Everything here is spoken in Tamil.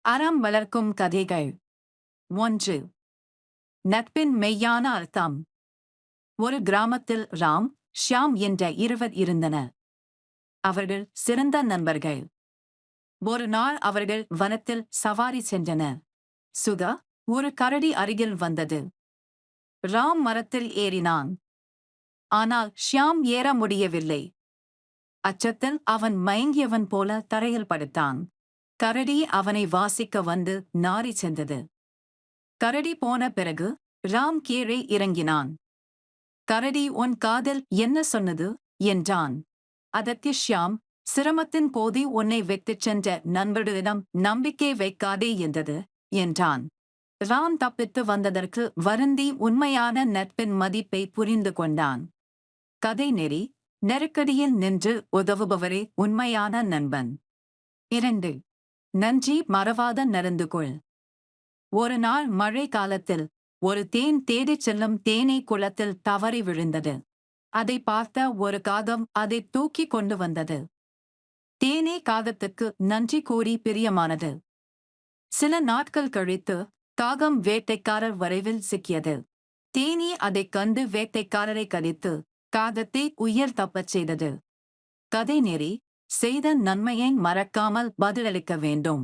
அறம் வளர்க்கும் கதைகள். 1. நட்பின் மெய்யான அர்த்தம். ஒரு கிராமத்தில் ராம், ஷியாம் என்ற இருவர் இருந்தனர். அவர்கள் சிறந்த நண்பர்கள். ஒரு நாள் அவர்கள் வனத்தில் சவாரி சென்றனர். சுதா, ஒரு கரடி அருகில் வந்தது. ராம் மரத்தில் ஏறினான். ஆனால் ஷியாம் ஏற முடியவில்லை. அச்சத்தில் அவன் மயங்கியவன் போல தரையில் படுத்தான். கரடி அவனை வாசிக்க வந்து நாறி சென்றது. கரடி போன பிறகு ராம் கீழே இறங்கினான். கரடி உன் காதில் என்ன சொன்னது என்றான். அதற்கு ஷியாம், சிரமத்தின் போது உன்னை விட்டுச் சென்ற நண்பர்களிடம் நம்பிக்கை வைக்காதே என்றான். ராம் தப்பித்து வந்ததற்கு வருந்தி உண்மையான நட்பின் மதிப்பை புரிந்து கொண்டான். கதை நெறி. நெருக்கடியில் நின்று உதவுபவரே உண்மையான நண்பன். 2. நன்றி மறவாத நடந்து கொள். ஒரு நாள் மழை காலத்தில் ஒரு தேன் தேடிச் செல்லும் தேனீ குளத்தில் தவறி விழுந்தது. அதை பார்த்த ஒரு காகம் அதை தூக்கி கொண்டு வந்தது. தேனீ காகத்துக்கு நன்றி கூறி பிரியமானது. சில நாட்கள் கழித்து காகம் வேட்டைக்காரர் வரைவில் சிக்கியது. தேனீ அதைக் கண்டு வேட்டைக்காரரை கடித்து காகத்தை உயிர் தப்பச் செய்தது. கதை நெறி. செய்த நன்மையை மறக்காமல் பதிலளிக்க வேண்டும்.